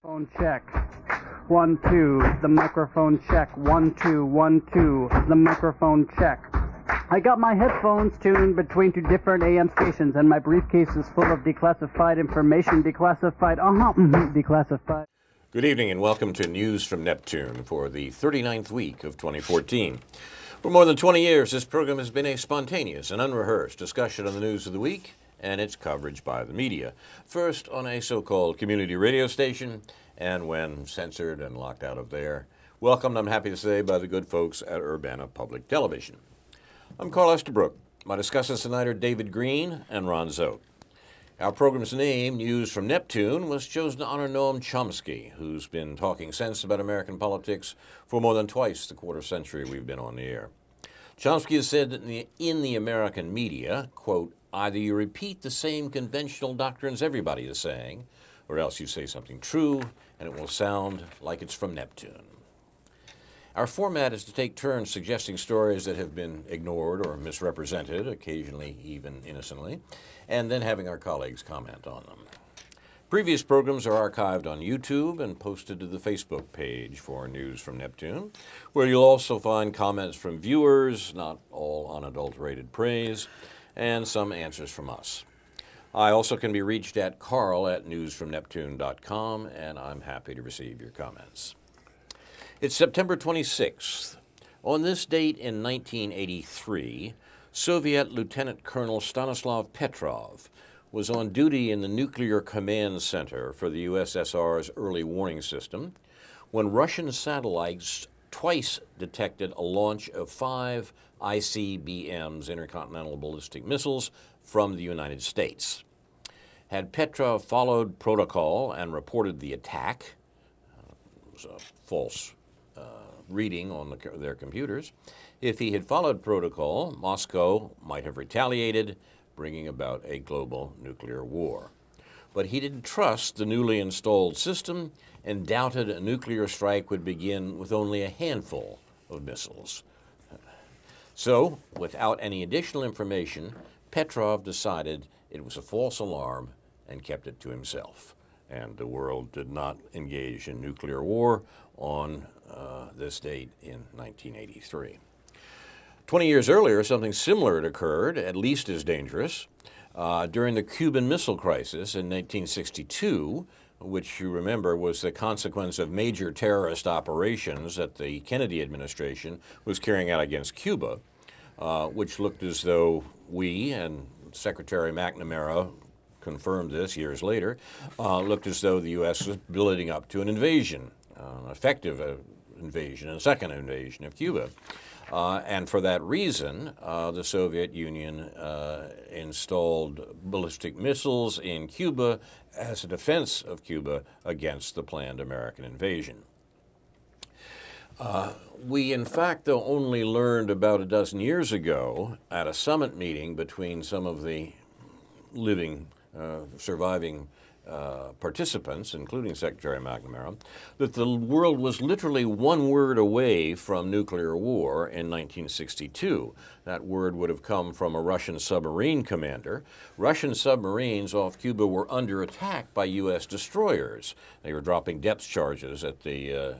Phone check. 1, 2. The microphone check. 1, 2, 1, 2. The microphone check. I got my headphones tuned between two different AM stations, and my briefcase is full of declassified information. Declassified. Declassified. Good evening and welcome to News from Neptune for the 39th week of 2014. For more than 20 years, this program has been a spontaneous and unrehearsed discussion of the news of the week and its coverage by the media. First on a so-called community radio station, and when censored and locked out of there, welcomed, I'm happy to say, by the good folks at Urbana Public Television. I'm Carl Estabrook. My discussants tonight are David Green and Ron Szoke. Our program's name, News from Neptune, was chosen to honor Noam Chomsky, who's been talking sense about American politics for more than twice the quarter century we've been on the air. Chomsky has said that in the American media, quote, either you repeat the same conventional doctrines everybody is saying, or else you say something true, and it will sound like it's from Neptune. Our format is to take turns suggesting stories that have been ignored or misrepresented, occasionally even innocently, and then having our colleagues comment on them. Previous programs are archived on YouTube and posted to the Facebook page for News from Neptune, where you'll also find comments from viewers, not all unadulterated praise, and some answers from us. I also can be reached at carl@newsfromneptune.com, and I'm happy to receive your comments. It's September 26th. On this date in 1983, Soviet Lieutenant Colonel Stanislav Petrov was on duty in the Nuclear Command Center for the USSR's early warning system when Russian satellites twice detected a launch of 5 ICBMs, intercontinental ballistic missiles, from the United States. Had Petrov followed protocol and reported the attack, it was a false reading on their computers. If he had followed protocol, Moscow might have retaliated, bringing about a global nuclear war. But he didn't trust the newly installed system and doubted a nuclear strike would begin with only a handful of missiles. So, without any additional information, Petrov decided it was a false alarm and kept it to himself. And the world did not engage in nuclear war on this date in 1983. 20 years earlier, something similar had occurred, at least as dangerous, during the Cuban Missile Crisis in 1962, which you remember was the consequence of major terrorist operations that the Kennedy administration was carrying out against Cuba, which looked as though we, and Secretary McNamara confirmed this years later, looked as though the U.S. was building up to an invasion, an effective invasion, a second invasion of Cuba. And for that reason, the Soviet Union installed ballistic missiles in Cuba as a defense of Cuba against the planned American invasion. We, in fact, though, only learned about a dozen years ago at a summit meeting between some of the living, surviving participants, including Secretary McNamara, that the world was literally one word away from nuclear war in 1962. That word would have come from a Russian submarine commander. Russian submarines off Cuba were under attack by U.S. destroyers. They were dropping depth charges at the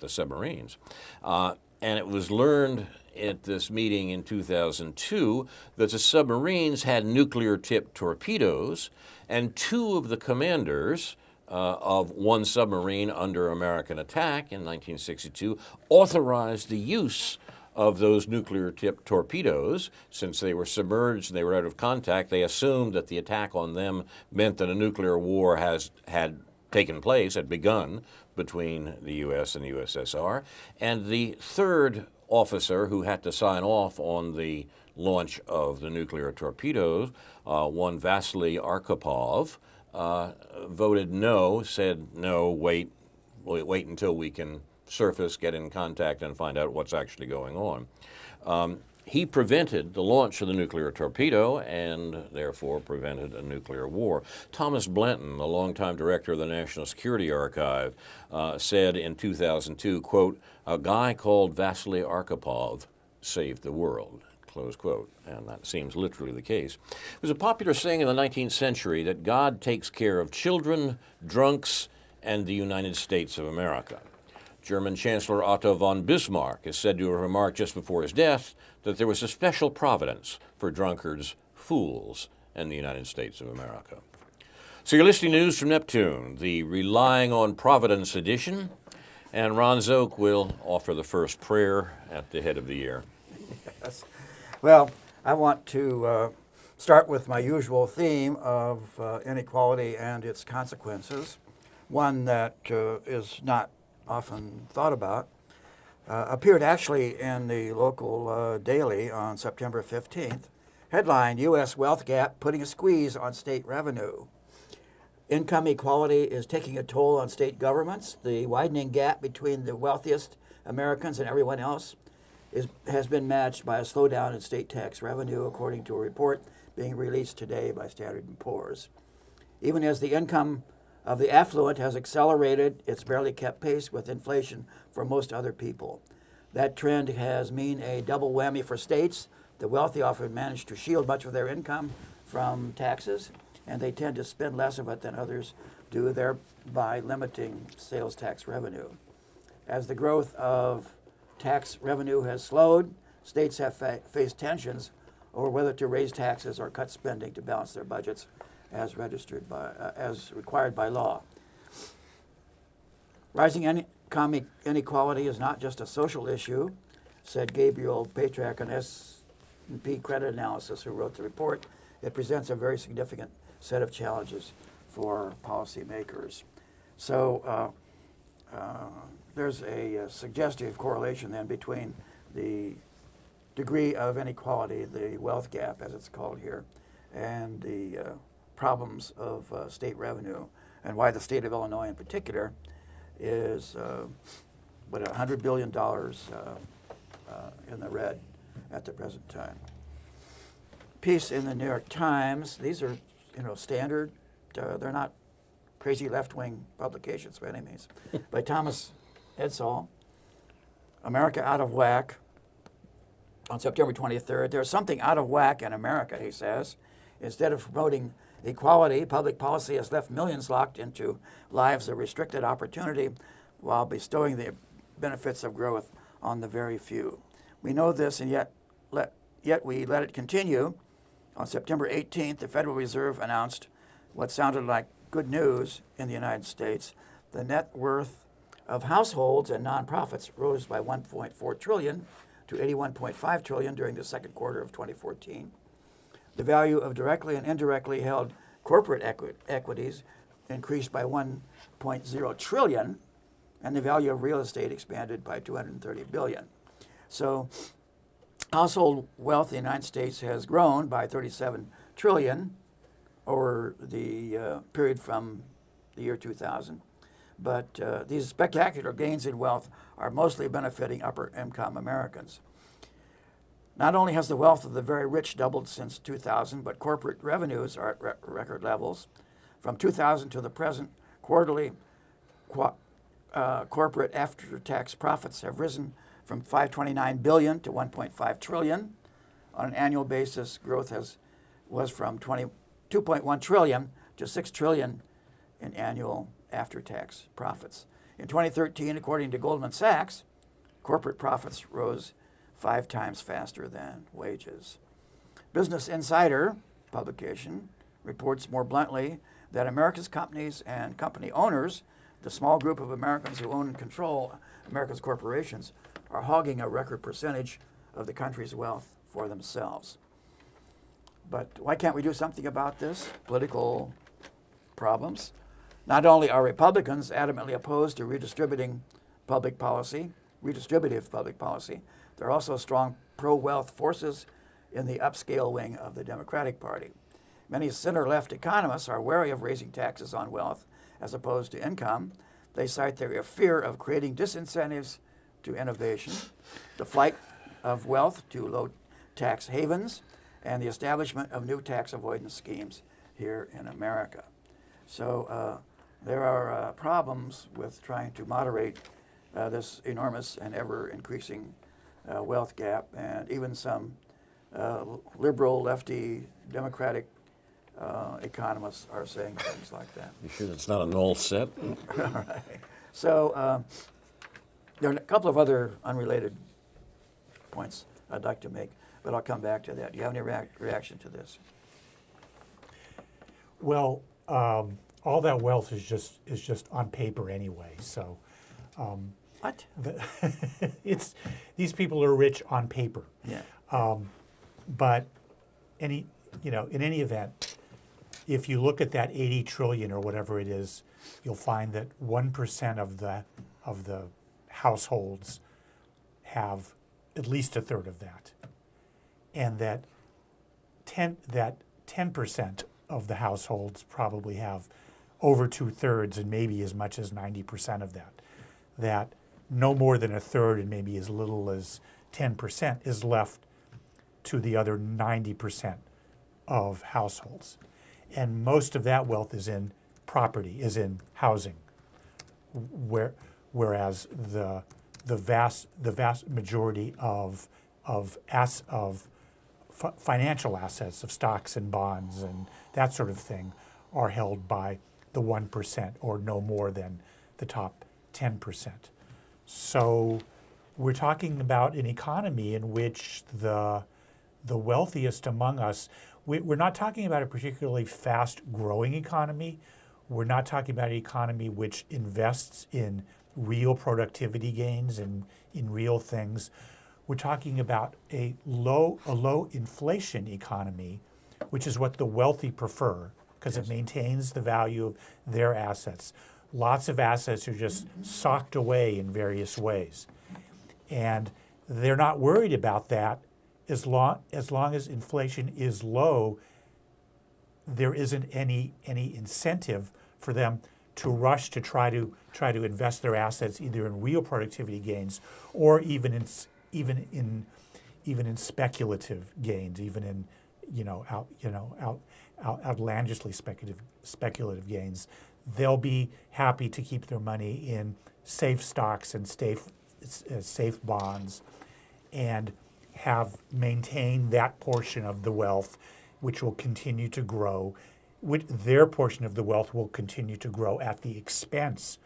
submarines. And it was learned at this meeting in 2002 that the submarines had nuclear-tipped torpedoes, and 2 of the commanders of one submarine under American attack in 1962 authorized the use of those nuclear-tipped torpedoes. Since they were submerged and they were out of contact, they assumed that the attack on them meant that a nuclear war had taken place, had begun between the U.S. and the USSR. And the third officer who had to sign off on the launch of the nuclear torpedoes, one Vasily Arkhipov, voted no, said no, wait until we can surface, get in contact, and find out what's actually going on. He prevented the launch of the nuclear torpedo and therefore prevented a nuclear war. Thomas Blanton, the longtime director of the National Security Archive, said in 2002, quote, "A guy called Vasily Arkhipov saved the world," close quote. And that seems literally the case. It was a popular saying in the 19th century that God takes care of children, drunks, and the United States of America. German Chancellor Otto von Bismarck is said to have remarked just before his death that there was a special providence for drunkards, fools, and the United States of America. So you're listening to news from Neptune, the Relying on Providence edition, and Ron Szoke will offer the first prayer at the head of the year. Yes. Well, I want to start with my usual theme of inequality and its consequences, one that is not often thought about. Appeared actually in the local daily on September 15th. Headline, U.S. wealth gap putting a squeeze on state revenue. Income equality is taking a toll on state governments. The widening gap between the wealthiest Americans and everyone else has been matched by a slowdown in state tax revenue, according to a report being released today by Standard & Poor's. Even as the income of the affluent has accelerated, it's barely kept pace with inflation for most other people. That trend has mean a double whammy for states. The wealthy often manage to shield much of their income from taxes, and they tend to spend less of it than others do, thereby limiting sales tax revenue. As the growth of tax revenue has slowed, states have faced tensions over whether to raise taxes or cut spending to balance their budgets as required by law. Rising income inequality is not just a social issue, said Gabriel Patrak, an S&P credit analyst who wrote the report. It presents a very significant set of challenges for policymakers. So there's a suggestive correlation then between the degree of inequality, the wealth gap as it's called here, and the problems of state revenue, and why the state of Illinois in particular is $100 billion in the red at the present time. Piece in the New York Times. These are, standard. They're not crazy left-wing publications by any means. By Thomas Edsall. America out of whack. On September 23rd, there's something out of whack in America, he says. Instead of promoting equality, public policy has left millions locked into lives of restricted opportunity while bestowing the benefits of growth on the very few. We know this, and yet we let it continue. On September 18th, the Federal Reserve announced what sounded like good news in the United States. The net worth of households and nonprofits rose by $1.4 trillion to $81.5 trillion during the second quarter of 2014. The value of directly and indirectly held corporate equities increased by $1.0 trillion, and the value of real estate expanded by $230 billion. So household wealth in the United States has grown by $37 trillion over the period from the year 2000. But these spectacular gains in wealth are mostly benefiting upper-income Americans. Not only has the wealth of the very rich doubled since 2000, but corporate revenues are at record levels. From 2000 to the present, quarterly corporate after-tax profits have risen from $529 billion to $1.5 trillion. On an annual basis, growth was from $2.1 trillion to $6 trillion in annual after-tax profits. In 2013, according to Goldman Sachs, corporate profits rose 5 times faster than wages. Business Insider publication reports more bluntly that America's companies and company owners, the small group of Americans who own and control America's corporations, are hogging a record percentage of the country's wealth for themselves. But why can't we do something about this? Political problems. Not only are Republicans adamantly opposed to redistributive public policy, there are also strong pro-wealth forces in the upscale wing of the Democratic Party. Many center-left economists are wary of raising taxes on wealth as opposed to income. They cite their fear of creating disincentives to innovation, the flight of wealth to low-tax havens, and the establishment of new tax avoidance schemes here in America. So there are problems with trying to moderate this enormous and ever-increasing wealth gap, and even some liberal, lefty, Democratic economists are saying things like that. You sure it's not a null set? All right. So there are a couple of other unrelated points I'd like to make, but I'll come back to that. Do you have any reaction to this? Well, all that wealth is just on paper anyway. So, What? it's these people are rich on paper. Yeah. But in any event, if you look at that 80 trillion or whatever it is, you'll find that 1% of the households have at least a third of that, and that 10% of the households probably have over 2/3 and maybe as much as 90% of that. That no more than a third and maybe as little as 10% is left to the other 90% of households. And most of that wealth is in property, is in housing, whereas the vast majority of financial assets, of stocks and bonds and that sort of thing, are held by the 1% or no more than the top 10%. So we're talking about an economy in which the wealthiest among us, we're not talking about a particularly fast-growing economy. We're not talking about an economy which invests in real productivity gains and in real things. We're talking about a low inflation economy, which is what the wealthy prefer because it maintains the value of their assets. Lots of assets are just socked away in various ways. And they're not worried about that as long as inflation is low. There isn't any incentive for them to rush to try to invest their assets either in real productivity gains or even in speculative gains, even in outlandishly speculative gains. They'll be happy to keep their money in safe stocks and safe bonds, and have maintained that portion of the wealth, which will continue to grow. Their portion of the wealth will continue to grow at the expense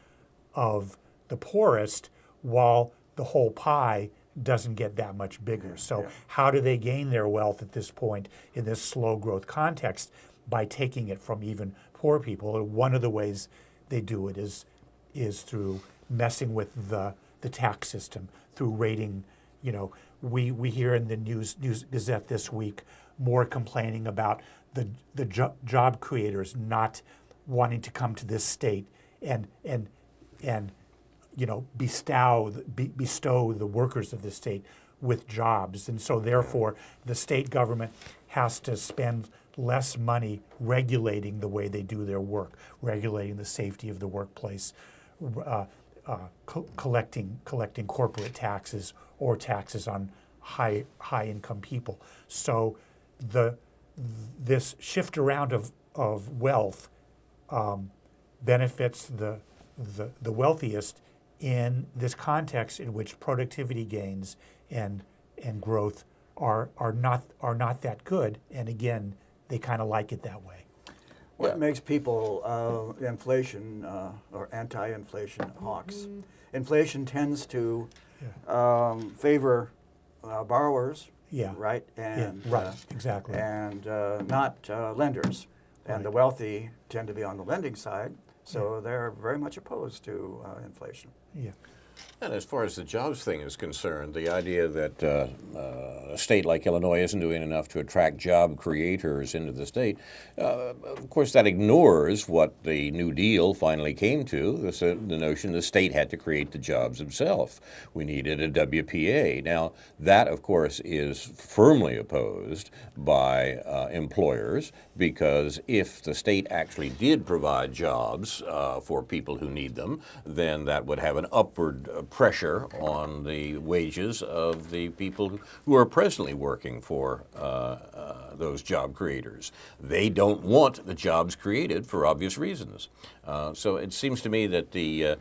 of the poorest, while the whole pie doesn't get that much bigger. So how do they gain their wealth at this point in this slow growth context? By taking it from even poor people. And one of the ways they do it is through messing with the tax system, through rating. We hear in the News Gazette this week more complaining about the job creators not wanting to come to this state and bestow the workers of the state with jobs. And so therefore the state government has to spend less money regulating the way they do their work, regulating the safety of the workplace, collecting corporate taxes or taxes on high income people. So this shift around of wealth benefits the wealthiest in this context in which productivity gains and growth are not that good. And again, they kind of like it that way. What makes people inflation or anti-inflation hawks? Inflation tends to favor borrowers, right? And exactly. And not lenders. And the wealthy tend to be on the lending side, so they're very much opposed to inflation. Yeah. And as far as the jobs thing is concerned, the idea that a state like Illinois isn't doing enough to attract job creators into the state, of course that ignores what the New Deal finally came to, the notion the state had to create the jobs itself. We needed a WPA. Now, that, of course, is firmly opposed by employers, because if the state actually did provide jobs for people who need them, then that would have an upward pressure on the wages of the people who are presently working for those job creators. They don't want the jobs created for obvious reasons. So it seems to me that the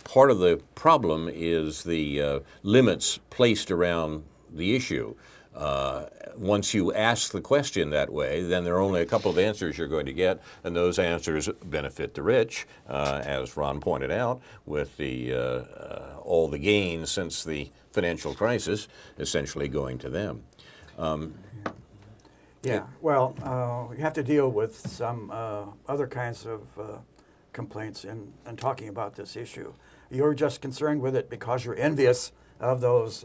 part of the problem is the limits placed around the issue. Once you ask the question that way, then there are only a couple of answers you're going to get, and those answers benefit the rich, as Ron pointed out, with all the gains since the financial crisis essentially going to them. Yeah, well, you have to deal with some other kinds of complaints in talking about this issue. You're just concerned with it because you're envious of those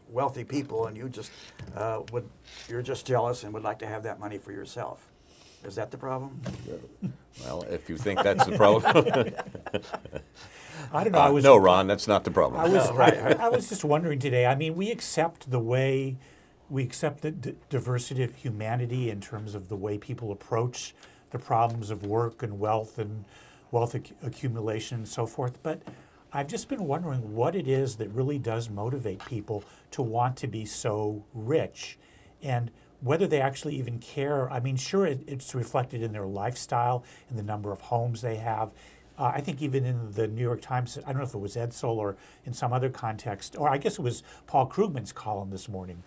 wealthy people, and you're just jealous and would like to have that money for yourself. Is that the problem? Well, if you think that's the problem. I don't know. No, Ron, that's not the problem. I was just wondering today. I mean, we accept the diversity of humanity in terms of the way people approach the problems of work and wealth accumulation and so forth. But I've just been wondering what it is that really does motivate people to want to be so rich, and whether they actually even care. I mean, sure, it's reflected in their lifestyle, in the number of homes they have. I think even in the New York Times, I don't know if it was Edsel or in some other context, or I guess it was Paul Krugman's column this morning,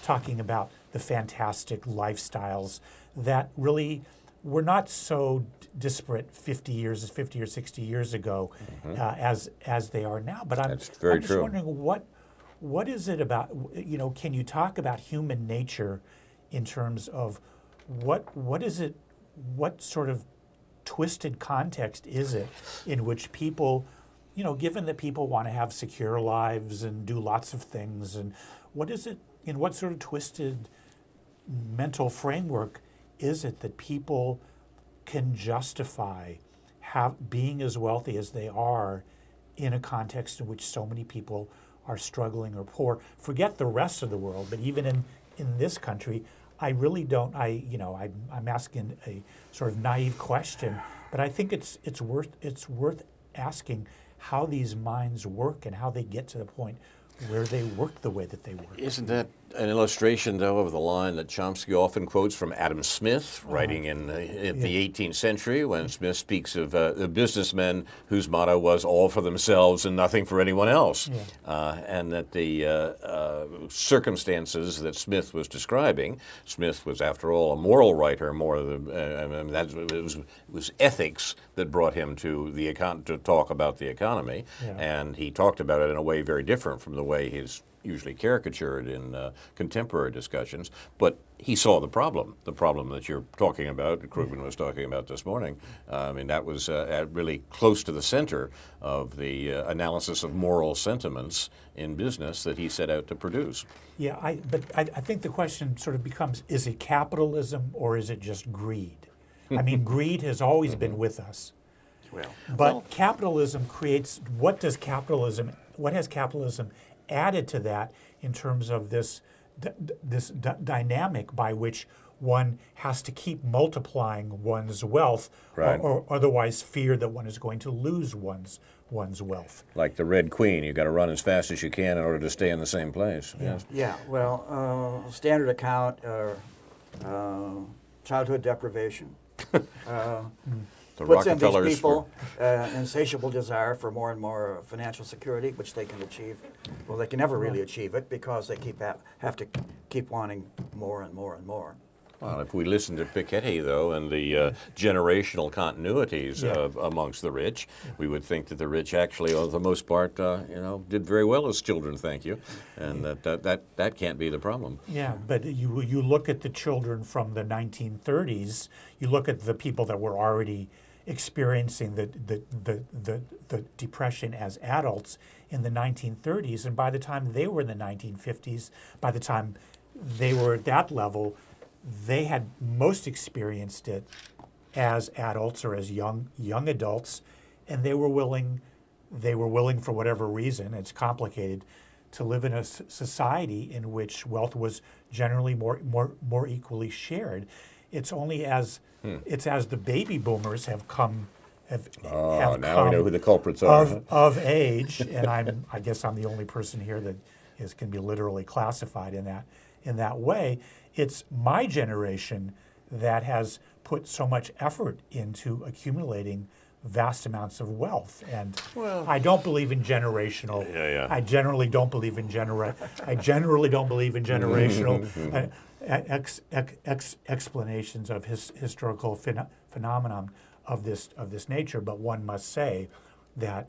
talking about the fantastic lifestyles that really were not so disparate 50 or 60 years ago as they are now. But I'm just wondering what is it about, can you talk about human nature in terms of what is it, what sort of twisted context is it in which people, given that people want to have secure lives and do lots of things, and what is it, in what sort of twisted mental framework is it that people can justify being as wealthy as they are in a context in which so many people are struggling or poor? Forget the rest of the world, but even in this country, I really don't. I'm asking a sort of naive question, but I think it's worth asking how these minds work and how they get to the point where they work the way that they work. Isn't that an illustration, though, of the line that Chomsky often quotes from Adam Smith, writing in the 18th century, when Smith speaks of the businessmen whose motto was all for themselves and nothing for anyone else, and that the circumstances that Smith was describing, Smith was, after all, a moral writer more than, it was ethics that brought him to to talk about the economy, and he talked about it in a way very different from the way he's usually caricatured in contemporary discussions, but he saw the problem that you're talking about, that Krugman was talking about this morning. I mean, that was really close to the center of the analysis of moral sentiments in business that he set out to produce. Yeah, but I think the question sort of becomes, is it capitalism or is it just greed? I mean, greed has always been with us. But capitalism creates, what has capitalism added to that in terms of this dynamic by which one has to keep multiplying one's wealth, or otherwise fear that one is going to lose one's wealth. Like the Red Queen, you've got to run as fast as you can in order to stay in the same place. Yeah, well, standard account, childhood deprivation. Puts in these people insatiable desire for more and more financial security, which they can achieve. Well, they can never really achieve it because they have to keep wanting more and more and more. Well, if we listen to Piketty, though, and the generational continuities amongst the rich, we would think that the rich actually, for the most part, did very well as children, thank you, and that can't be the problem. Yeah, but you look at the children from the 1930s, you look at the people that were already experiencing the Depression as adults in the 1930s, and by the time they were in the 1950s, by the time they were at that level, they had most experienced it as adults or as young adults, and they were willing for whatever reason, it's complicated, to live in a society in which wealth was generally more equally shared. It's only as the baby boomers have come now we know who the culprits are of age, and I guess I'm the only person here that can be literally classified in that way. It's my generation that has put so much effort into accumulating vast amounts of wealth. And I don't believe in generational. I generally don't believe in generational explanations of historical phenomenon of this nature. But one must say that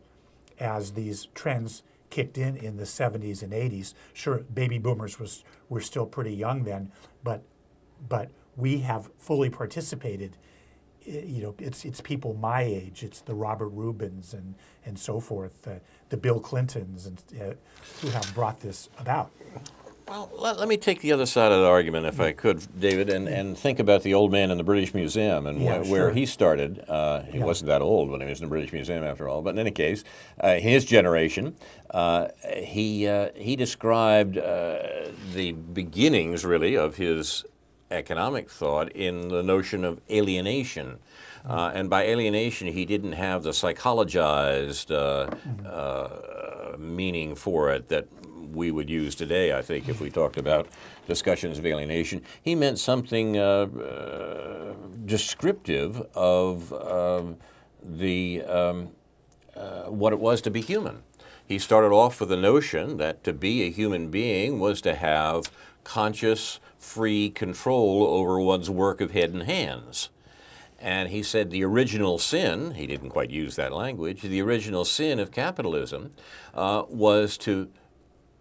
as these trends kicked in the 70s and 80s, sure, baby boomers were still pretty young then, but we have fully participated. It's people my age. It's the Robert Rubins and so forth, the Bill Clintons, and who have brought this about. Well, let me take the other side of the argument, if I could, David, and think about the old man in the British Museum and where he started. He wasn't that old when he was in the British Museum, after all. But in any case, his generation, he described the beginnings, really, of his economic thought in the notion of alienation. And by alienation, he didn't have the psychologized meaning for it that we would use today, I think, if we talked about discussions of alienation. He meant something descriptive of what it was to be human. He started off with the notion that to be a human being was to have conscious, free control over one's work of head and hands. And he said the original sin, he didn't quite use that language, the original sin of capitalism was to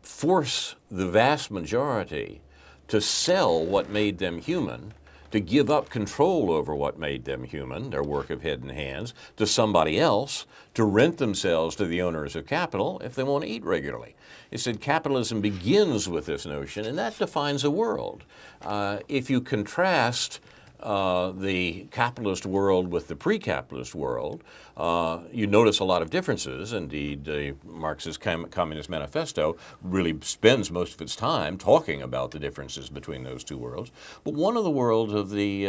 force the vast majority to sell what made them human, to give up control over what made them human, their work of head and hands, to somebody else, to rent themselves to the owners of capital if they want to eat regularly. He said capitalism begins with this notion, and that defines a world. If you contrast the capitalist world with the pre-capitalist world, you notice a lot of differences. Indeed, the Marxist Communist Manifesto really spends most of its time talking about the differences between those two worlds. But one of the worlds of the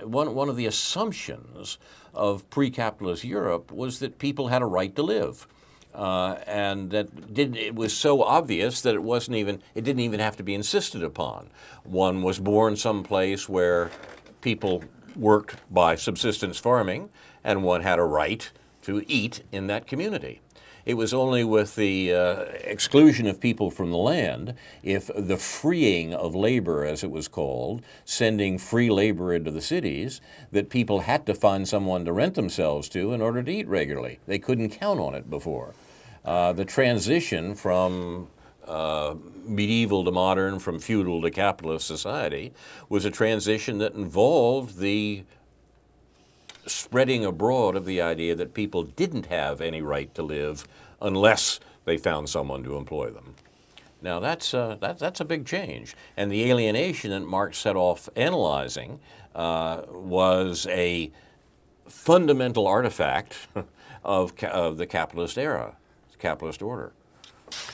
one of the assumptions of pre-capitalist Europe was that people had a right to live. And that it was so obvious that it didn't even have to be insisted upon. One was born someplace where people worked by subsistence farming, and one had a right to eat in that community. It was only with the exclusion of people from the land, if the freeing of labor, as it was called, sending free labor into the cities, that people had to find someone to rent themselves to in order to eat regularly. They couldn't count on it before. The transition from medieval to modern, from feudal to capitalist society, was a transition that involved the spreading abroad of the idea that people didn't have any right to live unless they found someone to employ them. Now that's a big change, and the alienation that Marx set off analyzing was a fundamental artifact of the capitalist era, the capitalist order.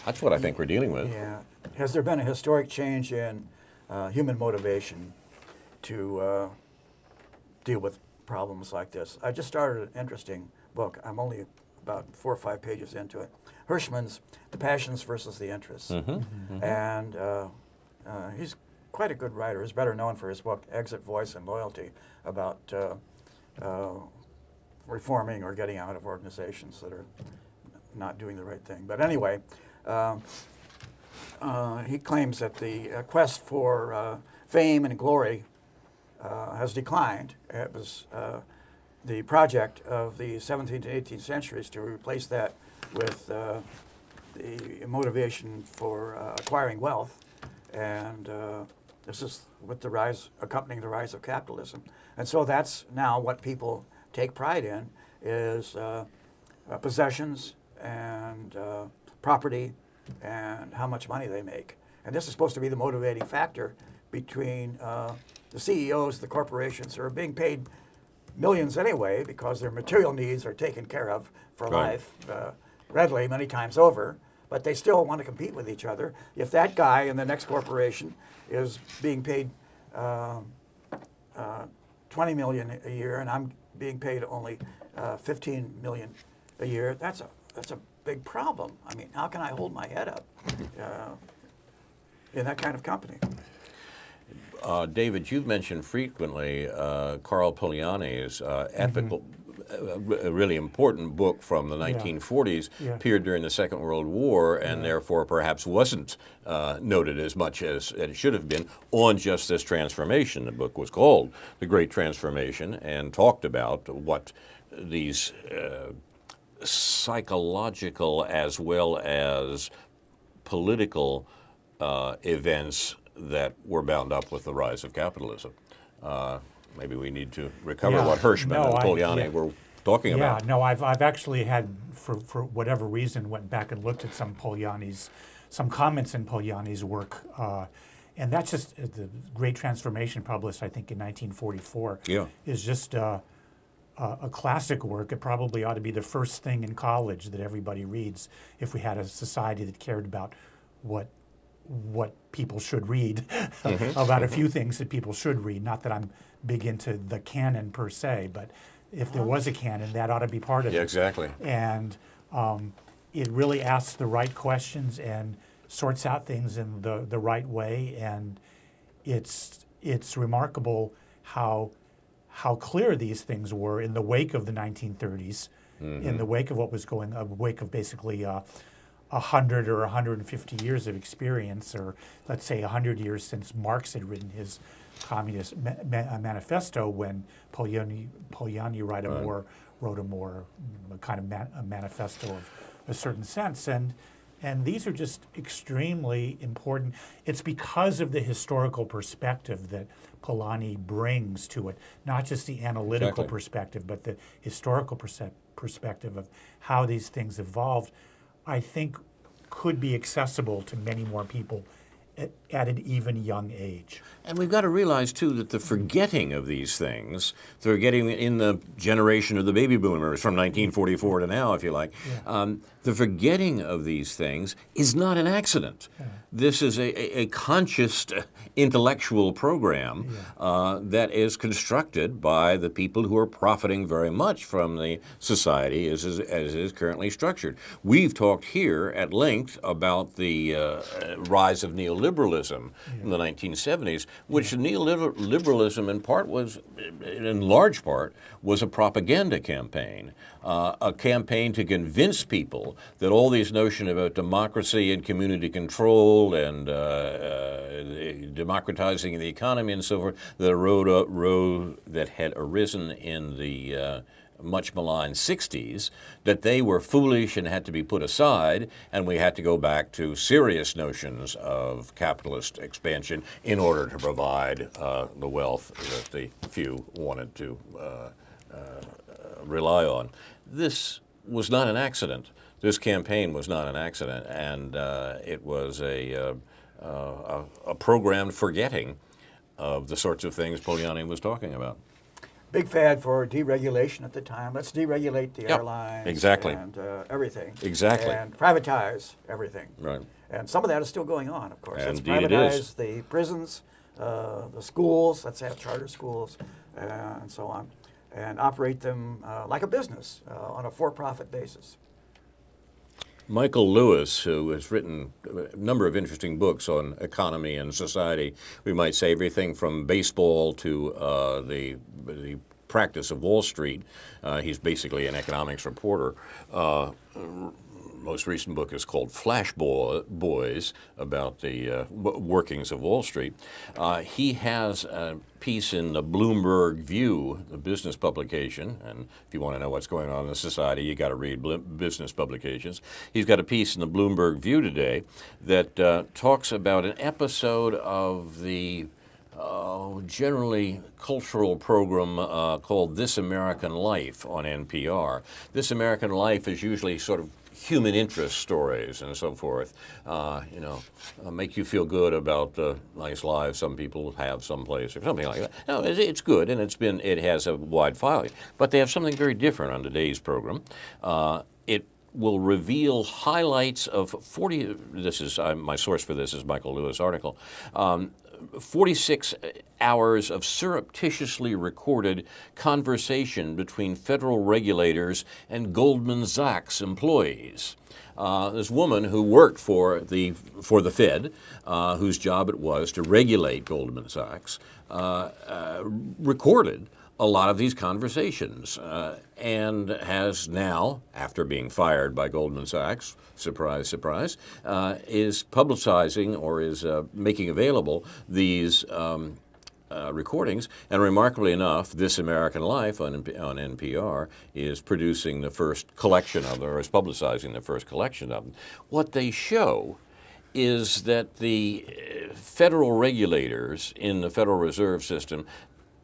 That's what I think we're dealing with. Yeah. Has there been a historic change in human motivation to deal with problems like this? I just started an interesting book. I'm only about 4 or 5 pages into it. Hirschman's The Passions versus the Interests. And he's quite a good writer. He's better known for his book, Exit, Voice, and Loyalty, about reforming or getting out of organizations that are not doing the right thing. But anyway, he claims that the quest for fame and glory has declined. It was the project of the 17th and 18th centuries to replace that with the motivation for acquiring wealth, and this is with the rise, accompanying the rise of capitalism. And so that's now what people take pride in, is possessions and property and how much money they make. And this is supposed to be the motivating factor between the CEOs, the corporations, who are being paid millions anyway because their material needs are taken care of for life readily many times over, but they still want to compete with each other. If that guy in the next corporation is being paid $20 million a year and I'm being paid only $15 million a year, that's a big problem. I mean, how can I hold my head up in that kind of company? David, you've mentioned frequently Carl Polanyi's a really important book from the 1940s, appeared during the Second World War, and therefore perhaps wasn't noted as much as it should have been on just this transformation. The book was called The Great Transformation and talked about what these psychological as well as political events that were bound up with the rise of capitalism. Maybe we need to recover what Hirschman and Polanyi were talking about. Yeah, no, I've actually had, for whatever reason, went back and looked at some comments in Polanyi's work, and that's just the Great Transformation, published I think in 1944. Is just a classic work. It probably ought to be the first thing in college that everybody reads if we had a society that cared about what people should read, about a few things that people should read. Not that I'm big into the canon per se, but if there was a canon, that ought to be part of it. Exactly. And it really asks the right questions and sorts out things in the right way. And it's remarkable how clear these things were in the wake of the 1930s, in the wake of what was going, wake of basically 100 or 150 years of experience, or let's say 100 years since Marx had written his Communist Manifesto, when Polanyi wrote a more kind of a manifesto of a certain sense. And these are just extremely important. It's because of the historical perspective that Polanyi brings to it, not just the analytical perspective, but the historical perspective of how these things evolved, I think could be accessible to many more people at an even young age. And we've got to realize, too, that the forgetting of these things, forgetting in the generation of the baby boomers from 1944 to now, if you like, the forgetting of these things is not an accident. This is a conscious intellectual program that is constructed by the people who are profiting very much from the society as it is currently structured. We've talked here at length about the rise of neoliberalism in the 1970s, which neoliberalism in large part was a propaganda campaign, a campaign to convince people that all these notions about democracy and community control and democratizing the economy and so forth, that had arisen in the much maligned 60s, that they were foolish and had to be put aside, and we had to go back to serious notions of capitalist expansion in order to provide the wealth that the few wanted to rely on. This was not an accident. This campaign was not an accident, and it was a programmed forgetting of the sorts of things Polanyi was talking about. Big fad for deregulation at the time. Let's deregulate the airlines. Exactly. And everything. Exactly. And privatize everything. Right. And some of that is still going on, of course. Let's Indeed it is. privatize the prisons, the schools, let's have charter schools, and so on, and operate them like a business on a for-profit basis. Michael Lewis, who has written a number of interesting books on economy and society, we might say everything from baseball to the practice of Wall Street. He's basically an economics reporter. Most recent book is called Flash Boys, about the workings of Wall Street. He has a piece in the Bloomberg View, the business publication, and if you want to know what's going on in the society, you got to read business publications. He's got a piece in the Bloomberg View today that talks about an episode of the generally cultural program called This American Life on NPR. This American Life is usually sort of human interest stories and so forth, make you feel good about the nice lives some people have someplace or something like that. No, it's good, and it has a wide following. But they have something very different on today's program. It will reveal highlights of 40. This is my source for this is Michael Lewis' article. 46 hours of surreptitiously recorded conversation between federal regulators and Goldman Sachs employees. This woman who worked for the Fed, whose job it was to regulate Goldman Sachs, recorded a lot of these conversations and has now, after being fired by Goldman Sachs, surprise, surprise, is publicizing or is making available these recordings. And remarkably enough, This American Life on NPR is producing the first collection of them, or is publicizing the first collection of them. What they show is that the federal regulators in the Federal Reserve System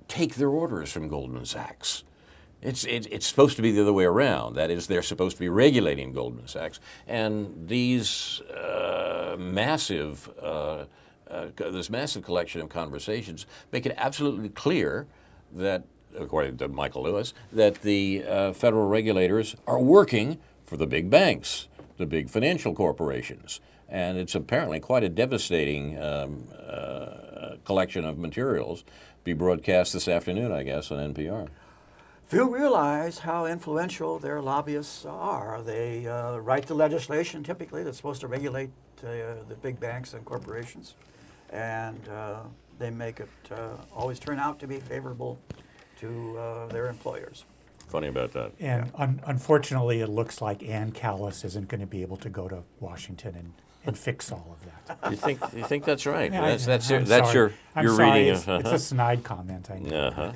take their orders from Goldman Sachs. It's supposed to be the other way around. That is, they're supposed to be regulating Goldman Sachs. And these this massive collection of conversations make it absolutely clear that, according to Michael Lewis, that the federal regulators are working for the big banks, the big financial corporations. And it's apparently quite a devastating collection of materials. Be broadcast this afternoon, I guess, on NPR. Few realize how influential their lobbyists are. They write the legislation, typically, that's supposed to regulate the big banks and corporations. And they make it always turn out to be favorable to their employers. Funny about that. And unfortunately, it looks like Ann Callis isn't going to be able to go to Washington and fix all of that. You think that's right? Yeah, that's I'm your sorry. reading It's a snide comment, I know.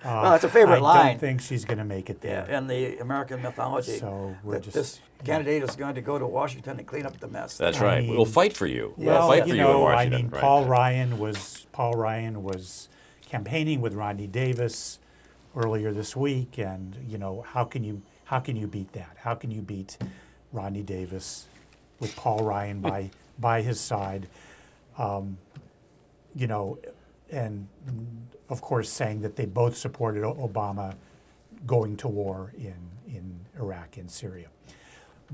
Well, it's a favorite I line. don't think she's going to make it there. In the American mythology, So we're that just- this candidate is going to go to Washington and clean up the mess. That's I right. mean- We'll fight for you. We'll Well, fight for you in I Washington. mean, right. Paul Ryan was campaigning with Rodney Davis earlier this week, and how can you beat that? How can you beat Rodney Davis with Paul Ryan by his side? And of course saying that they both supported Obama going to war in Iraq and Syria.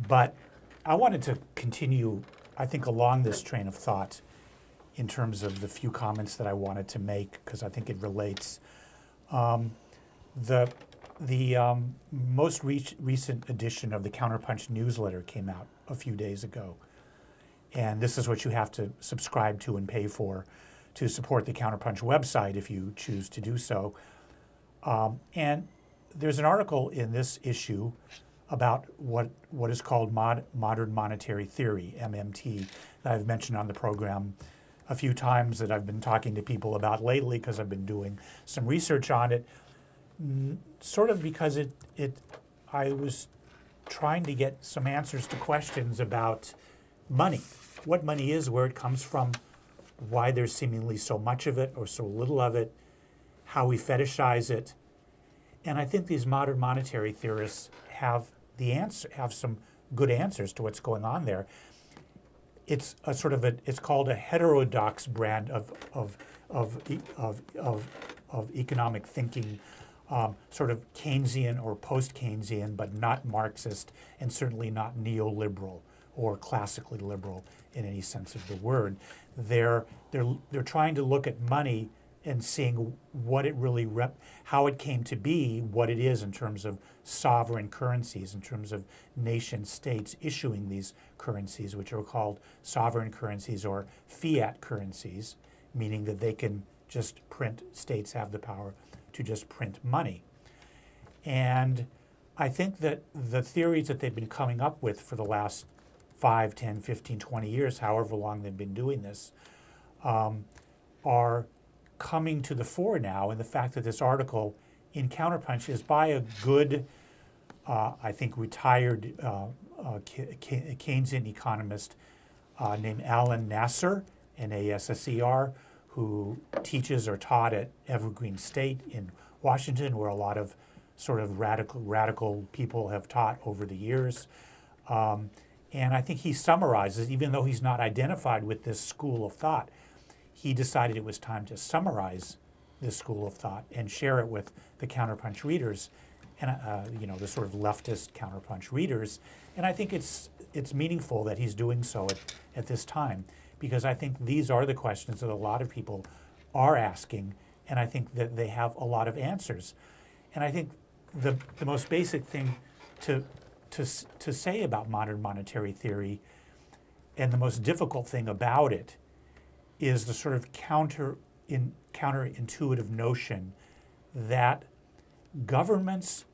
But I wanted to continue, I think, along this train of thought in terms of the few comments that I wanted to make, because I think it relates. The most recent edition of the Counterpunch newsletter came out a few days ago. And this is what you have to subscribe to and pay for to support the Counterpunch website if you choose to do so. And there's an article in this issue about what is called modern monetary theory, MMT, that I've mentioned on the program a few times, that I've been talking to people about lately because I've been doing some research on it, sort of because I was trying to get some answers to questions about money, what money is, where it comes from, why there's seemingly so much of it or so little of it, how we fetishize it. And I think these modern monetary theorists have some good answers to what's going on there. It's it's called a heterodox brand of economic thinking, sort of Keynesian or post-Keynesian, but not Marxist and certainly not neoliberal or classically liberal in any sense of the word. They're trying to look at money and seeing what it really how it came to be, what it is in terms of sovereign currencies, in terms of nation states issuing these currencies, which are called sovereign currencies or fiat currencies, meaning that they can just print, states have the power to just print money. And I think that the theories that they've been coming up with for the last 5, 10, 15, 20 years, however long they've been doing this, are coming to the fore now, and the fact that this article in Counterpunch is by a good, I think, retired Keynesian economist named Alan Nasser, Nasser, who teaches or taught at Evergreen State in Washington, where a lot of sort of radical people have taught over the years. And I think he summarizes, even though he's not identified with this school of thought, he decided it was time to summarize this school of thought and share it with the Counterpunch readers, and the sort of leftist Counterpunch readers. And I think it's meaningful that he's doing so at this time, because I think these are the questions that a lot of people are asking, and I think that they have a lot of answers. And I think the most basic thing to say about modern monetary theory, and the most difficult thing about it, is the sort of counterintuitive notion that governments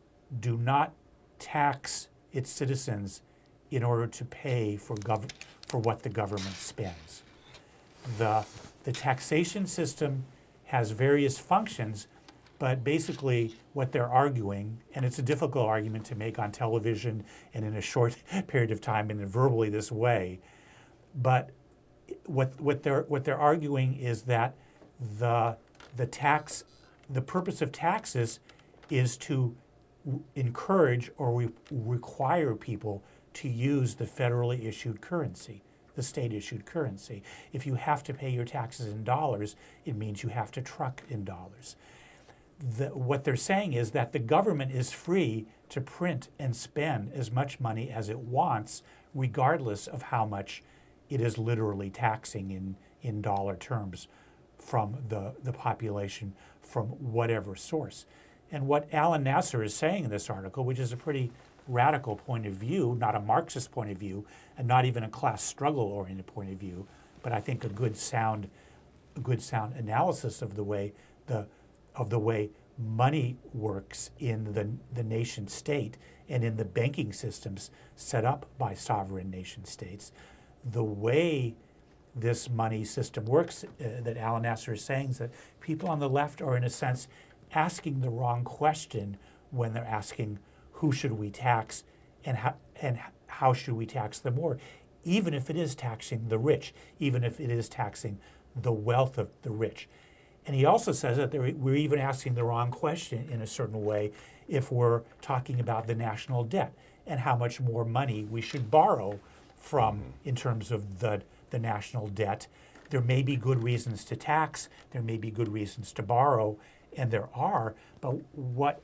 do not tax its citizens in order to pay for what the government spends. The taxation system has various functions, but basically what they're arguing, and it's a difficult argument to make on television and in a short period of time and verbally this way, but what they're arguing is that the purpose of taxes is to encourage or require people to use the federally issued currency, the state issued currency. If you have to pay your taxes in dollars, it means you have to truck in dollars. What they're saying is that the government is free to print and spend as much money as it wants, regardless of how much it is literally taxing in dollar terms from the population from whatever source. And what Alan Nasser is saying in this article, which is a pretty radical point of view, not a Marxist point of view, and not even a class struggle-oriented point of view, but I think a good sound analysis of the way money works in the nation state and in the banking systems set up by sovereign nation states. The way this money system works, that Alan Nasser is saying, is that people on the left are, in a sense, asking the wrong question when they're asking who should we tax and how should we tax them more, even if it is taxing the rich, even if it is taxing the wealth of the rich. And he also says that we're even asking the wrong question in a certain way if we're talking about the national debt and how much more money we should borrow from in terms of the national debt. There may be good reasons to tax, there may be good reasons to borrow, and there are, but what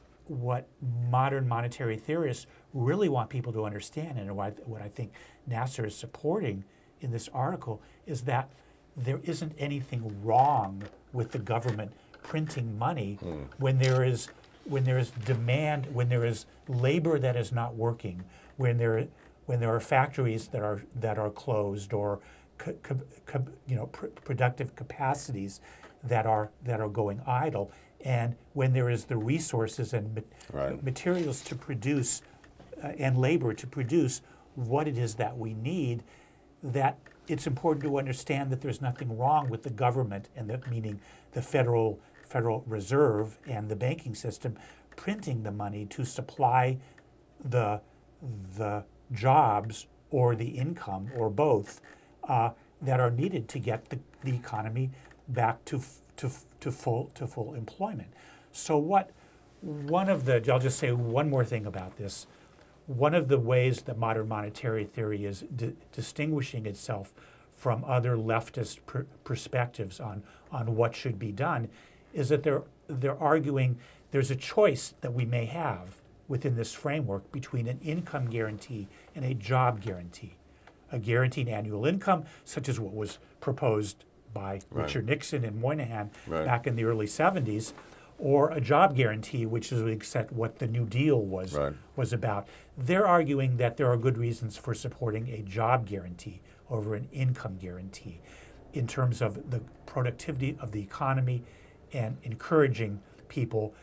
modern monetary theorists really want people to understand, and what I think Nasser is supporting in this article, is that there isn't anything wrong with the government printing money when there is demand, when there is labor that is not working, when there are factories that are closed, or productive capacities that are going idle, and when there is the resources and materials to produce and labor to produce what it is that we need, that it's important to understand that there's nothing wrong with the government, and that meaning the Federal Reserve and the banking system, printing the money to supply the jobs or the income or both that are needed to get the economy back to full employment. So I'll just say one more thing about this. One of the ways that modern monetary theory is distinguishing itself from other leftist perspectives on what should be done is that they're arguing there's a choice that we may have within this framework between an income guarantee and a job guarantee. A guaranteed annual income, such as what was proposed by Richard Nixon and Moynihan back in the early 70s, or a job guarantee, which is what the New Deal was about. They're arguing that there are good reasons for supporting a job guarantee over an income guarantee in terms of the productivity of the economy and encouraging people.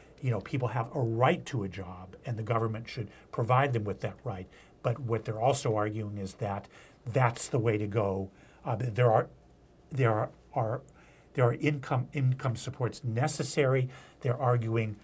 People have a right to a job, and the government should provide them with that right. But what they're also arguing is that that's the way to go. There are income supports necessary. They're arguing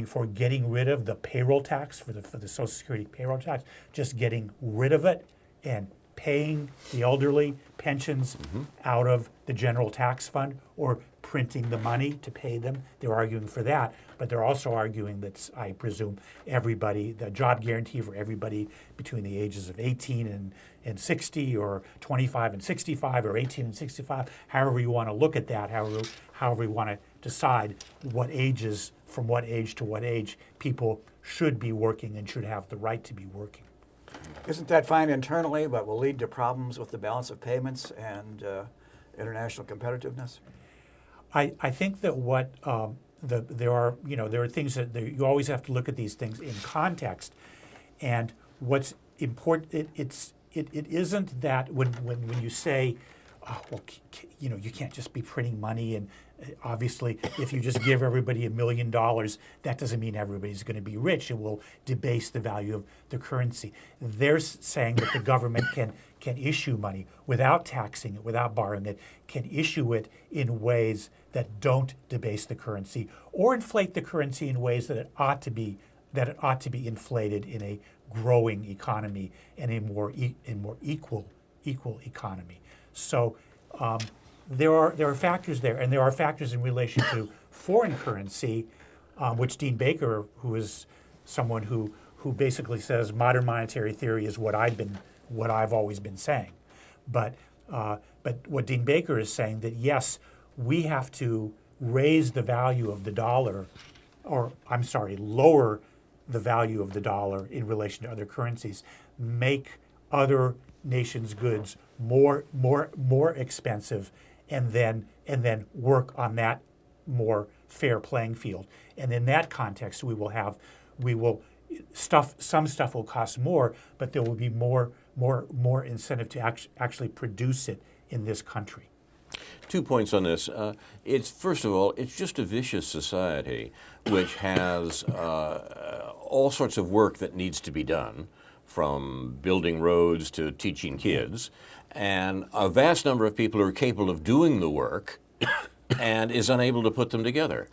for getting rid of the payroll tax, for the Social Security payroll tax, just getting rid of it and paying the elderly pensions out of the general tax fund, or printing the money to pay them. They're arguing for that, but they're also arguing that, I presume, the job guarantee for everybody between the ages of 18 and 60, or 25 and 65, or 18 and 65, however you want to look at that, however you want to decide from what age to what age people should be working and should have the right to be working. Isn't that fine internally, but will lead to problems with the balance of payments and international competitiveness? I think that there are things that you always have to look at these things in context, and what's important, it isn't that when you say oh, well, you know, you can't just be printing money, and obviously, if you just give everybody $1 million, that doesn't mean everybody's going to be rich. It will debase the value of the currency. They're saying that the government can issue money without taxing it, without borrowing it, can issue it in ways that don't debase the currency or inflate the currency in ways that it ought to be inflated in a growing economy and a more equal economy. So there are factors there, and there are factors in relation to foreign currency, which Dean Baker, who is someone who basically says modern monetary theory is what I've always been saying, but what Dean Baker is saying, that yes, we have to raise the value of the dollar, or I'm sorry, lower the value of the dollar in relation to other currencies, make other nations' goods more expensive, and then work on that more fair playing field. And in that context, some stuff will cost more, but there will be more incentive to actually produce it in this country. 2 points on this. First of all, it's just a vicious society which has all sorts of work that needs to be done, from building roads to teaching kids, and a vast number of people are capable of doing the work and is unable to put them together.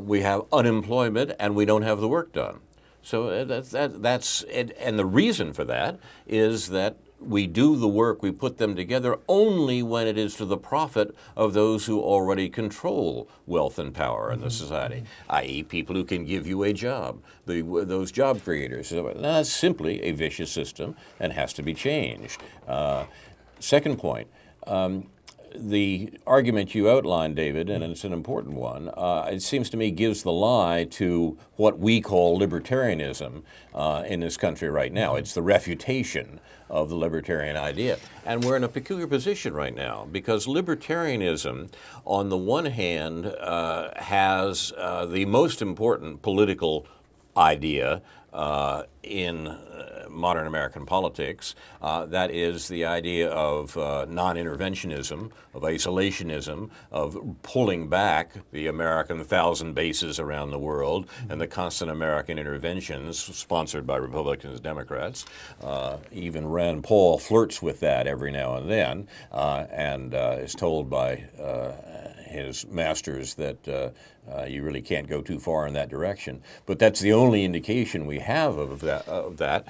We have unemployment and we don't have the work done. So that's it. And the reason for that is that we do the work, we put them together only when it is to the profit of those who already control wealth and power in the society, i.e. people who can give you a job, those job creators. So that's simply a vicious system and has to be changed. Second point, the argument you outlined, David, and it's an important one, it seems to me gives the lie to what we call libertarianism in this country right now. It's the refutation of the libertarian idea. And we're in a peculiar position right now because libertarianism, on the one hand, has the most important political idea in modern American politics. That is the idea of non-interventionism, of isolationism, of pulling back the American 1,000 bases around the world and the constant American interventions sponsored by Republicans and Democrats. Even Rand Paul flirts with that every now and then and is told by his masters that you really can't go too far in that direction. But that's the only indication we have of that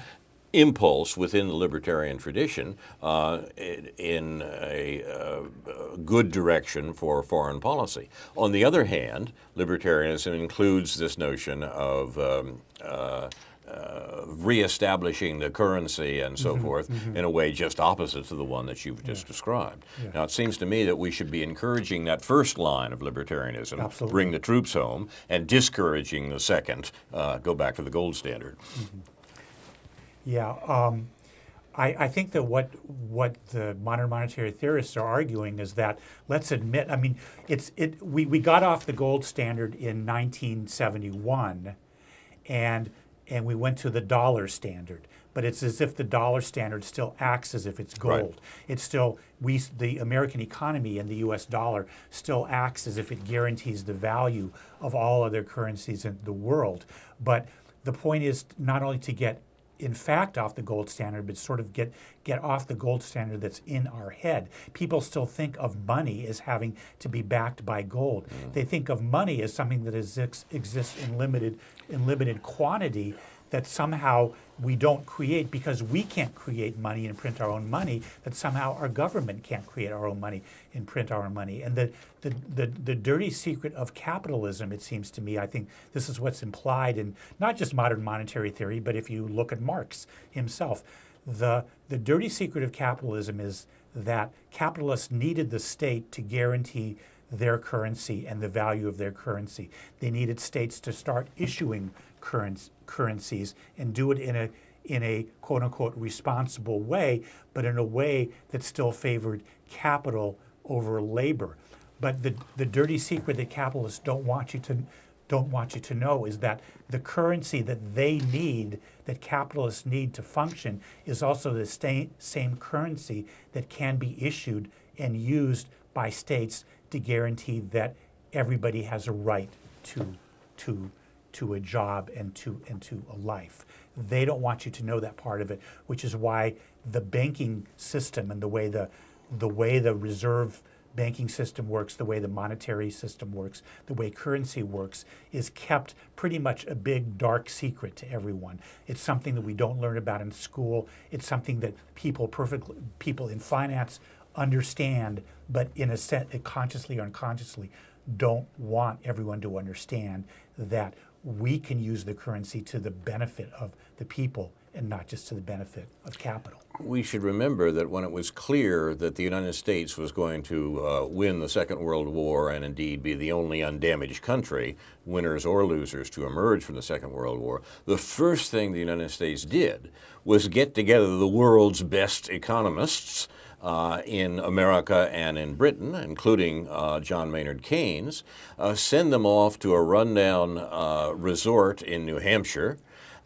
impulse within the libertarian tradition in a good direction for foreign policy. On the other hand, libertarianism includes this notion of reestablishing the currency and so forth in a way just opposite to the one that you've just described. Now, it seems to me that we should be encouraging that first line of libertarianism, Absolutely. bring the troops home, and discouraging the second, go back to the gold standard. Yeah, I think that what the modern monetary theorists are arguing is that, let's admit, I mean, we got off the gold standard in 1971, and we went to the dollar standard. But it's as if the dollar standard still acts as if it's gold. Right. It's still, the American economy and the U.S. dollar still acts as if it guarantees the value of all other currencies in the world. But the point is not only to get, in fact, off the gold standard, but sort of get off the gold standard that's in our head. People still think of money as having to be backed by gold. They think of money as something that exists in limited quantity, that somehow we don't create because we can't create money and print our own money, that somehow our government can't create our own money and print our own money. And the dirty secret of capitalism, it seems to me, I think this is what's implied in not just modern monetary theory, but if you look at Marx himself, the dirty secret of capitalism is that capitalists needed the state to guarantee their currency and the value of their currency. They needed states to start issuing currencies and do it in a quote unquote responsible way, but in a way that still favored capital over labor. But the dirty secret that capitalists don't want you to know is that the currency that they need, that capitalists need to function, is also the same currency that can be issued and used by states to guarantee that everybody has a right to a job and to a life. They don't want you to know that part of it, which is why the banking system and the way the reserve banking system works, the way the monetary system works, the way currency works, is kept pretty much a big dark secret to everyone. It's something that we don't learn about in school. It's something that people in finance understand, but in a sense, consciously or unconsciously, don't want everyone to understand that we can use the currency to the benefit of the people and not just to the benefit of capital. We should remember that when it was clear that the United States was going to win the Second World War and indeed be the only undamaged country, winners or losers, to emerge from the Second World War, the first thing the United States did was get together the world's best economists in America and in Britain, including John Maynard Keynes, send them off to a rundown resort in New Hampshire,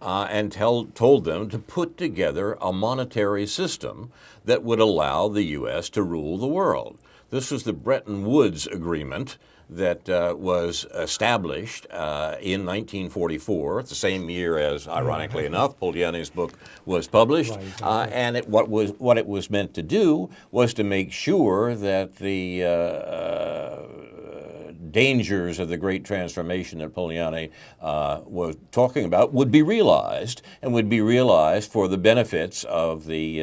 and told them to put together a monetary system that would allow the U.S. to rule the world. This was the Bretton Woods Agreement that was established in 1944, the same year as, ironically enough, Poliani's book was published. Right, exactly. And what it was meant to do was to make sure that the dangers of the great transformation that Poliani was talking about would be realized, and would be realized for the benefits of the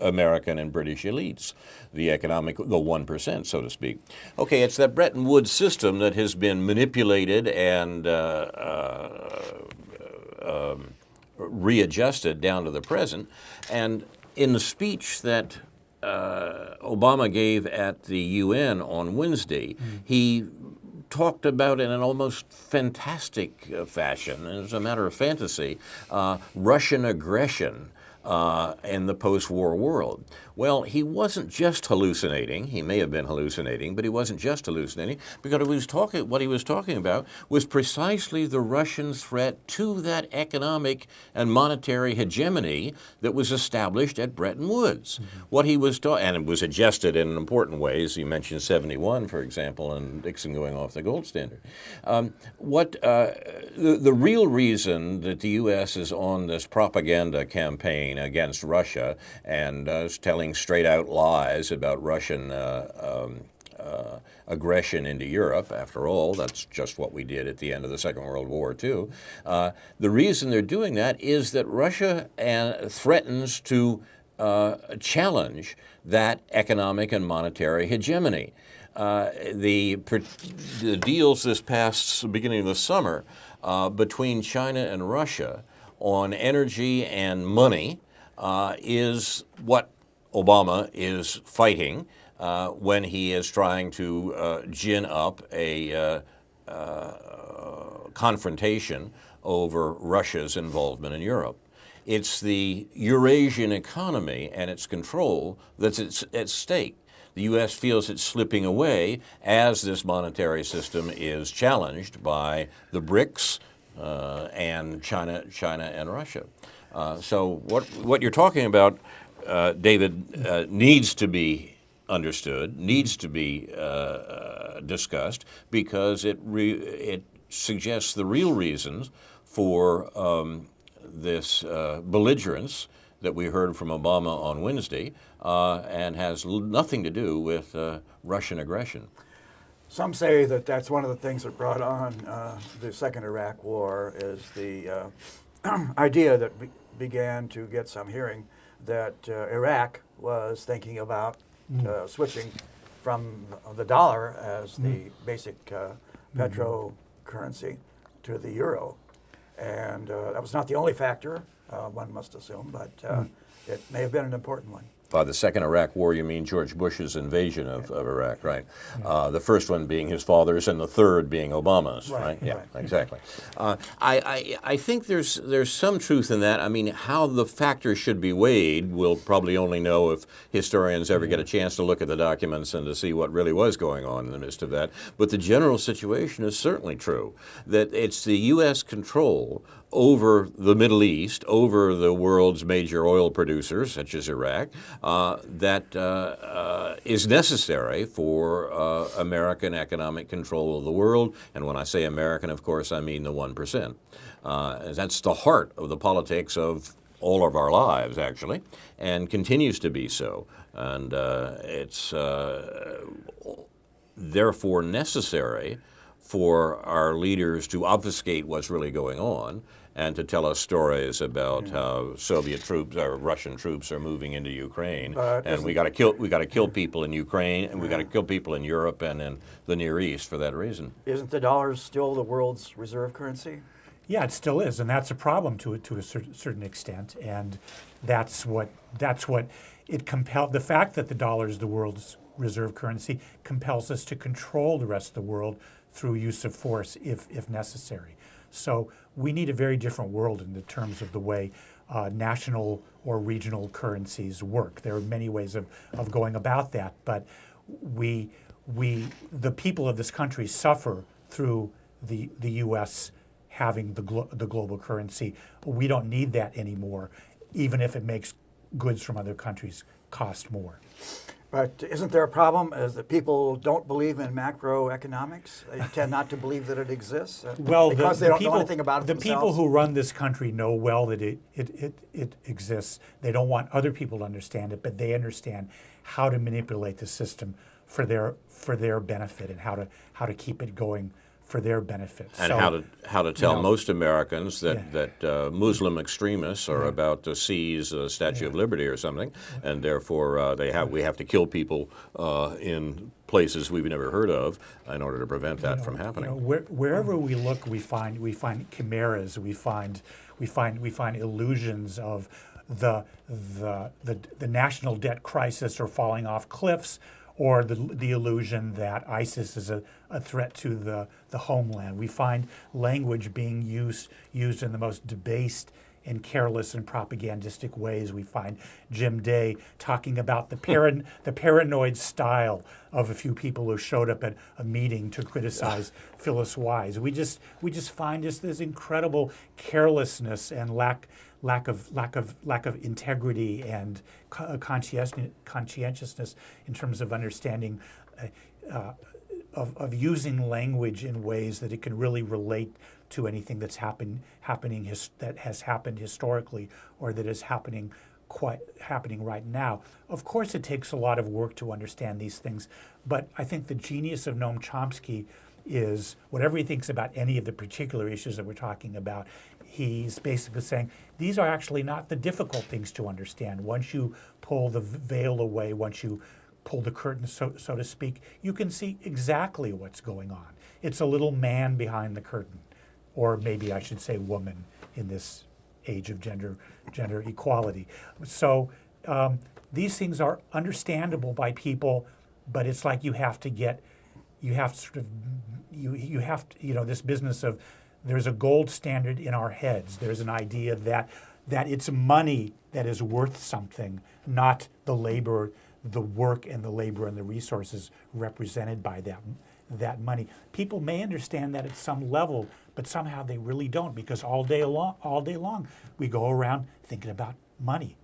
American and British elites, the 1%, so to speak. Okay, it's that Bretton Woods system that has been manipulated and readjusted down to the present. And in the speech that Obama gave at the UN on Wednesday, he talked about in an almost fantastic fashion, as a matter of fantasy, Russian aggression in the post-war world. Well, he wasn't just hallucinating. He may have been hallucinating, but he wasn't just hallucinating, because what he was talking about was precisely the Russian threat to that economic and monetary hegemony that was established at Bretton Woods. What he was and it was adjusted in important ways. He mentioned 71, for example, and Nixon going off the gold standard. The real reason that the U.S. is on this propaganda campaign against Russia and is telling straight-out lies about Russian aggression into Europe. After all, that's just what we did at the end of the Second World War, too. The reason they're doing that is that Russia threatens to challenge that economic and monetary hegemony. The deals this past beginning of the summer between China and Russia on energy and money is what Obama is fighting when he is trying to gin up a confrontation over Russia's involvement in Europe. It's the Eurasian economy and its control that's at stake. The U.S. feels it's slipping away as this monetary system is challenged by the BRICS and China and Russia. So what you're talking about, David, needs to be understood, needs to be discussed, because it suggests the real reasons for this belligerence that we heard from Obama on Wednesday, and has nothing to do with Russian aggression. Some say that that's one of the things that brought on the Second Iraq War, is the idea that began to get some hearing that Iraq was thinking about switching from the dollar as the basic petro currency to the euro. And that was not the only factor, one must assume, but it may have been an important one. By the Second Iraq War, you mean George Bush's invasion of Iraq, right? The first one being his father's, and the third being Obama's, right? Yeah, right. Exactly. I think there's some truth in that. I mean, how the factors should be weighed, we'll probably only know if historians ever get a chance to look at the documents and to see what really was going on in the midst of that. But the general situation is certainly true, that it's the U.S. control over the Middle East, over the world's major oil producers, such as Iraq, that is necessary for American economic control of the world. And when I say American, of course, I mean the 1%. That's the heart of the politics of all of our lives, actually, and continues to be so. And it's therefore necessary for our leaders to obfuscate what's really going on and to tell us stories about how Soviet troops or Russian troops are moving into Ukraine, and we got to kill people in Ukraine, and we got to kill people in Europe and in the Near East for that reason. Isn't the dollar still the world's reserve currency? Yeah, it still is, and that's a problem to a certain extent, and that's what it compelled. The fact that the dollar is the world's reserve currency compels us to control the rest of the world through use of force if necessary. So we need a very different world in the terms of the way national or regional currencies work. There are many ways of going about that, but the people of this country suffer through the U.S. having the global currency. We don't need that anymore, even if it makes goods from other countries cost more. But isn't there a problem is that people don't believe in macroeconomics? They tend not to believe that it exists well, because they don't know anything about it the themselves? people who run this country know well that it exists. They don't want other people to understand it, but they understand how to manipulate the system for their benefit and how to keep it going for their benefit. And how to tell most Americans that Muslim extremists are about to seize the Statue of Liberty or something, and therefore we have to kill people in places we've never heard of in order to prevent that from happening. Wherever we look, we find chimeras. We find illusions of the national debt crisis or falling off cliffs, or the illusion that ISIS is a threat to the homeland. We find language being used in the most debased and careless and propagandistic ways. We find Jim Day talking about the paranoid style of a few people who showed up at a meeting to criticize Phyllis Wise. We just find this incredible carelessness and lack of integrity and conscientiousness in terms of understanding of using language in ways that it can really relate to anything that's happening that has happened historically or that is happening right now. Of course, it takes a lot of work to understand these things, but I think the genius of Noam Chomsky is whatever he thinks about any of the particular issues that we're talking about, he's basically saying these are actually not the difficult things to understand. Once you pull the veil away, once you pull the curtain, so to speak, you can see exactly what's going on. It's a little man behind the curtain, or maybe I should say woman in this age of gender equality. So these things are understandable by people, but it's like you have to this business of there's a gold standard in our heads. There's an idea that it's money that is worth something, not the labor, the work and the labor and the resources represented by that money. People may understand that at some level, but somehow they really don't, because all day long we go around thinking about money,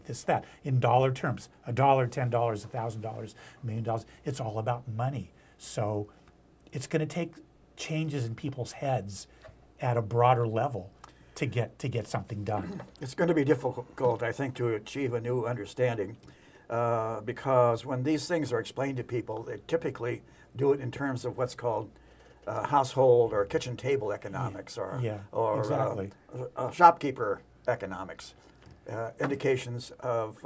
this, that, in dollar terms, $1, $10, $1,000, $1 million. It's all about money. So it's going to take changes in people's heads at a broader level to get something done. It's going to be difficult, I think, to achieve a new understanding because when these things are explained to people, they typically do it in terms of what's called household or kitchen table economics or exactly. Shopkeeper economics, indications of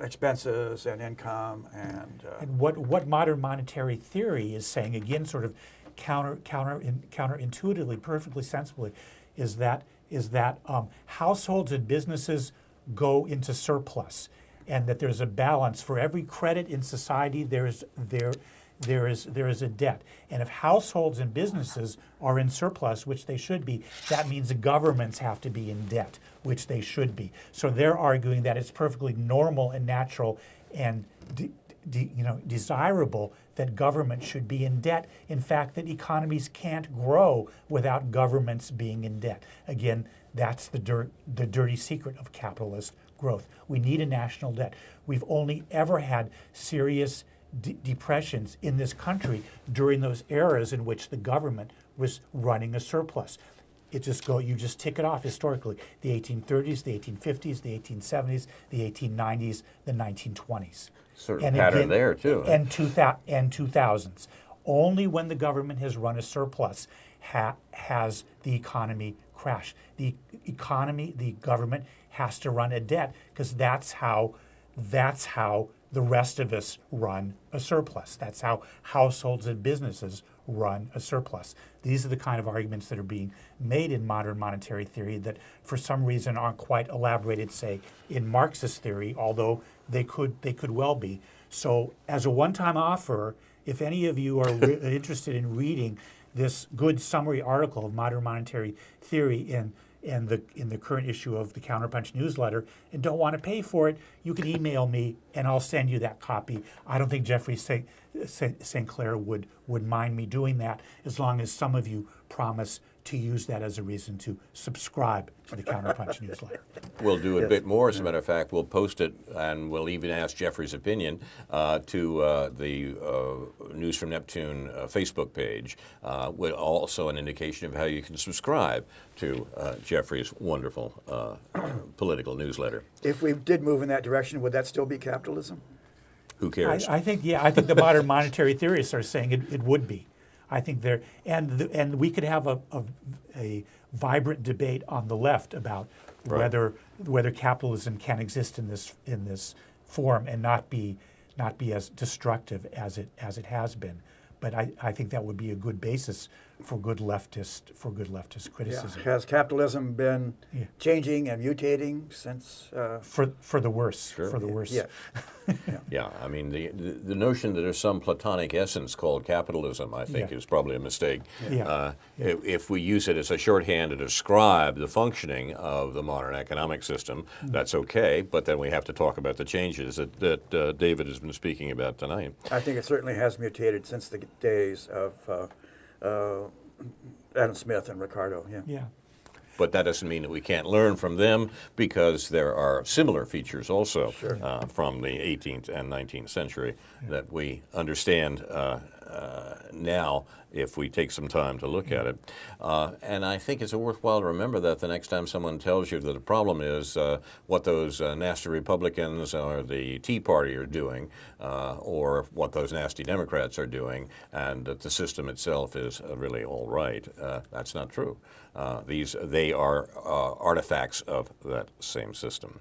expenses and income and what modern monetary theory is saying, again, sort of counterintuitively, perfectly sensibly, is that households and businesses go into surplus, and that there's a balance. For every credit in society, there is a debt. And if households and businesses are in surplus, which they should be, that means the governments have to be in debt, which they should be. So they're arguing that it's perfectly normal and natural and desirable that government should be in debt. In fact, that economies can't grow without governments being in debt. Again, that's the dirty secret of capitalist growth. We need a national debt. We've only ever had serious depressions in this country during those eras in which the government was running a surplus. You just tick it off historically. The 1830s, the 1850s, the 1870s, the 1890s, the 1920s. Sort of pattern there too. And 2000s. Only when the government has run a surplus has the economy crashed. The government has to run a debt because that's how the rest of us run a surplus. That's how households and businesses run a surplus. These are the kind of arguments that are being made in modern monetary theory that for some reason aren't quite elaborated, say, in Marxist theory, although they could well be. So as a one-time offer, if any of you are interested in reading this good summary article of modern monetary theory in the current issue of the Counterpunch newsletter and don't want to pay for it, you can email me and I'll send you that copy. I don't think Jeffrey St. Clair would mind me doing that as long as some of you promise to use that as a reason to subscribe to the Counterpunch newsletter. We'll do a bit more. As a matter of fact, we'll post it, and we'll even ask Jeffrey's opinion to the News from Neptune Facebook page, with also an indication of how you can subscribe to Jeffrey's wonderful political newsletter. If we did move in that direction, would that still be capitalism? Who cares? I think the modern monetary theorists are saying it would be. I think there, and we could have a vibrant debate on the left about whether capitalism can exist in this form and not be as destructive as it has been. But I think that would be a good basis for good leftist criticism. Yeah. Has capitalism been changing and mutating since? For the worse. Sure. For the worse. Yeah. Yeah, I mean, the notion that there's some platonic essence called capitalism, I think, is probably a mistake. If we use it as a shorthand to describe the functioning of the modern economic system, that's okay, but then we have to talk about the changes that David has been speaking about tonight. I think it certainly has mutated since the days of Adam Smith and Ricardo. Yeah. But that doesn't mean that we can't learn from them, because there are similar features also from the 18th and 19th century that we understand now if we take some time to look at it. And I think it's worthwhile to remember that the next time someone tells you that the problem is what those nasty Republicans or the Tea Party are doing, or what those nasty Democrats are doing, and that the system itself is really all right. That's not true. They are artifacts of that same system.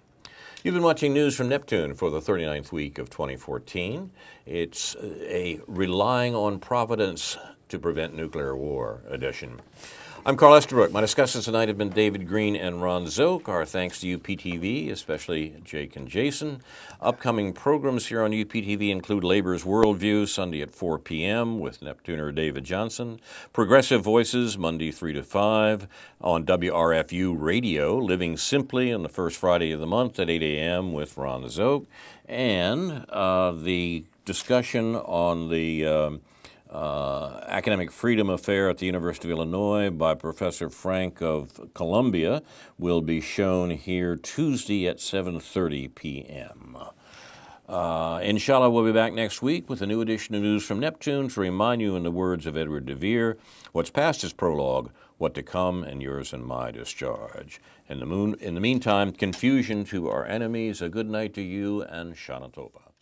You've been watching News from Neptune for the 39th week of 2014. It's a Relying on Providence to Prevent Nuclear War edition. I'm Carl Estabrook. My discussers tonight have been David Green and Ron Szoke. Our thanks to UPTV, especially Jake and Jason. Upcoming programs here on UPTV include Labor's Worldview, Sunday at 4 p.m. with Neptuner David Johnson. Progressive Voices, Monday 3 to 5 on WRFU Radio. Living Simply on the first Friday of the month at 8 a.m. with Ron Szoke. And the discussion on the Academic Freedom Affair at the University of Illinois by Professor Frank of Columbia will be shown here Tuesday at 7:30 p.m. Inshallah, we'll be back next week with a new edition of News from Neptune to remind you, in the words of Edward de Vere, what's past is prologue, what to come, and yours and my discharge. In the meantime, confusion to our enemies, a good night to you, and Shana Tova.